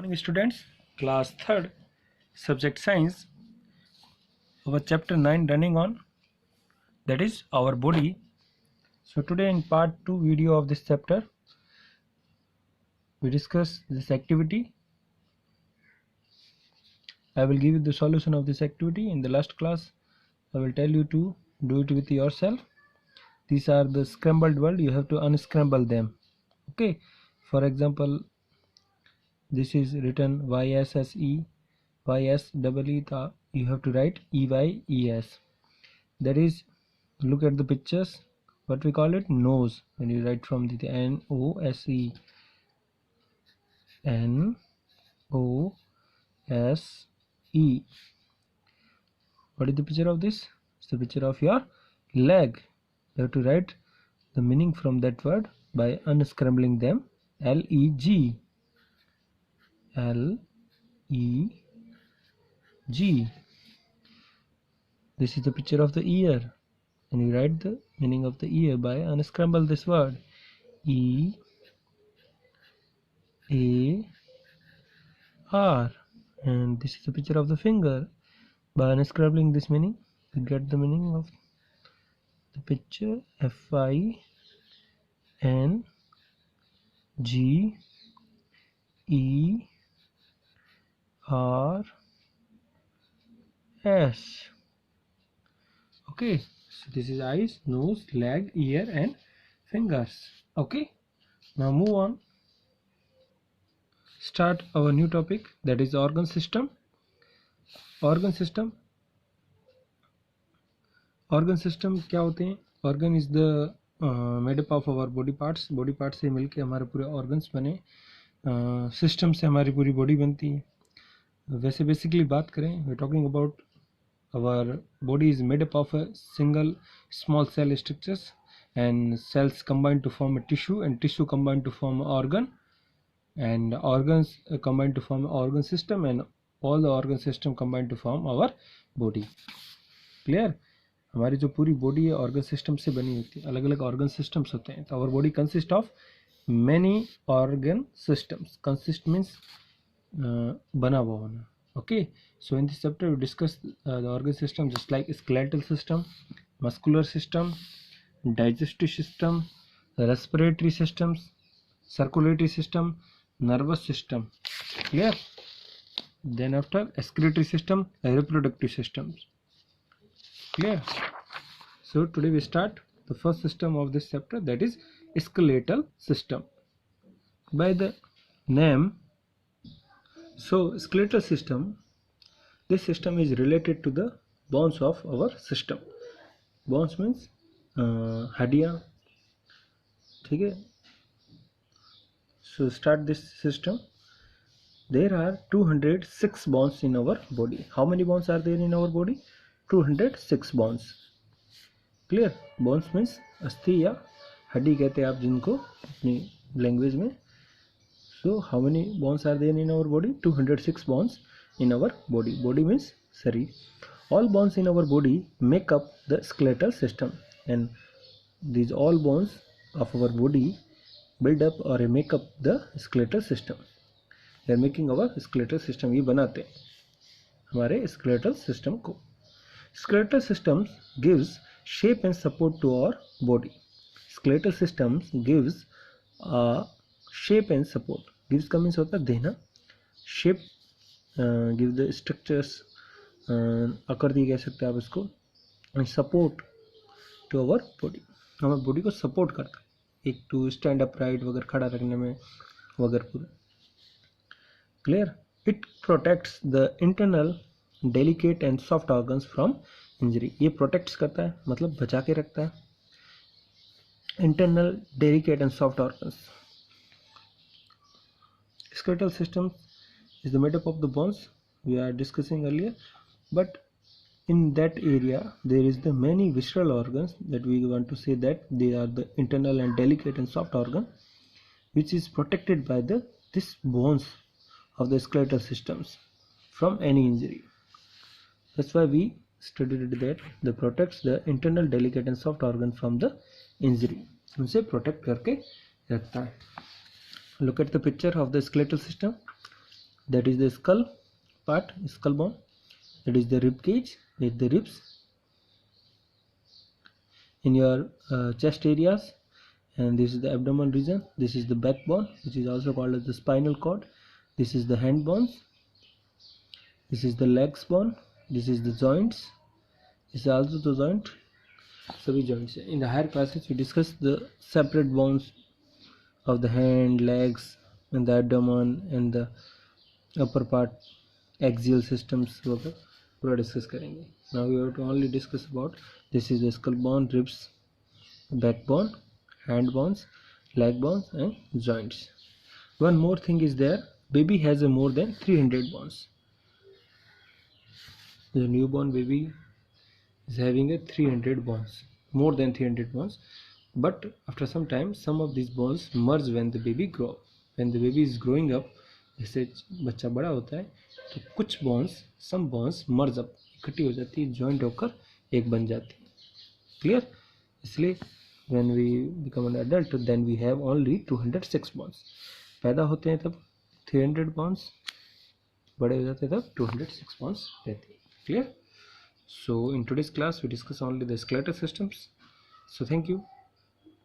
morning students, class 3rd, subject science, our chapter 9 running on, that is our body. So today in part 2 video of this chapter we discuss this activity. I will give you the solution of this activity. In the last class I will tell you to do it with yourself. These are the scrambled word, you have to unscramble them. Okay, for example, this is written YSSE, YSEE, you have to write EYES. That is, look at the pictures, what we call it, nose. When you write from the NOSE, NOSE, what is the picture of this? It's the picture of your leg. You have to write the meaning from that word by unscrambling them. LEG, LEG. This is the picture of the ear, and you write the meaning of the ear by unscramble this word, EAR. And this is the picture of the finger. By unscrambling this meaning, you get the meaning of the picture, FINGERS. Okay, so this is eyes, nose, leg, ear and fingers. Okay, now move on. Start our new topic, that is organ system. Organ system क्या होते हैं? Organ is the made up of our body parts. Body parts से मिलके हमारे पूरे organs बने. System से हमारी पूरी body बनती है. वैसे basically बात करें, we are talking about our body is made up of a single small cell structures, and cells combine to form a tissue, and tissue combine to form organ, and organs combine to form organ system, and all the organ system combine to form our body. Clear? हमारी जो पूरी body है organ system से बनी होती है, अलग अलग ऑर्गन सिस्टम्स होते हैं. तो our body consist of many organ systems. Consist means बना हुआ होना. Okay, so in this chapter we discuss the organ system, just like skeletal system, muscular system, digestive system, respiratory systems, circulatory system, nervous system. Clear? Then after excretory system, reproductive systems. Clear? So today we start the first system of this chapter, that is skeletal system. By the name, so skeletal system, this system is related to the bones of our system. Bones means हड्डियाँ. ठीक है. So start this system. There are 206 bones in our body. How many bones are there in our body? 206 bones. Clear? Bones means अस्थि या हड्डी कहते हैं आप जिनको अपनी लैंग्वेज में. So how many bones are there in our body? 206 bones in our body. Body means sharir. All bones in our body make up the skeletal system, and these all bones of our body build up or make up the skeletal system. They are making our skeletal system. ये बनाते हैं हमारे skeletal system को. Skeletal systems gives shape and support to our body. Skeletal systems gives shape and support. Gives का means होता है देना. Shape give the structures, आकृति कह सकते हैं आप इसको. And support to our body. हमारे body को support करता है, एक to stand upright वगैरह खड़ा रखने में वगैरह पूरा. Clear? It protects the internal delicate and soft organs from injury. ये protects करता है मतलब बचा के रखता है internal delicate and soft organs. Skeletal system is the made up of the bones we are discussing earlier, but in that area there is the many visceral organs that we want to say that they are the internal and delicate and soft organ which is protected by this bones of the skeletal systems from any injury. That's why we studied that the protects the internal delicate and soft organ from the injury. उनसे protect करके रखता है. Look at the picture of the skeletal system. that is the skull part, skull bone. That is the rib cage with the ribs in your chest areas, and this is the abdomen region. This is the backbone, which is also called as the spinal cord. This is the hand bones. This is the legs bone. This is the joints. This is also the joint. सभी joints. In the higher classes we discuss the separate bones of the hand, legs, and the abdomen and the upper part, axial systems वगैरह पूरा discuss करेंगे. Now we have to only discuss about this is the skull bone, ribs, backbone, hand bones, leg bones, and joints. One more thing is there. Baby has a more than 300 bones. The newborn baby is having a 300 bones, more than 300 bones. But after some time, some of these bones merge when the baby grow up. When the baby is growing up, जैसे बच्चा बड़ा होता है तो कुछ bones, some bones merge up, इकट्ठी हो जाती है, joint होकर एक बन जाती है. Clear? इसलिए when we become an adult, then we have only 206 bones. पैदा होते हैं तब 300 bones, बड़े हो जाते हैं तब 206 bones रहती है. Clear? So in today's class we discuss only the skeletal systems. So thank you.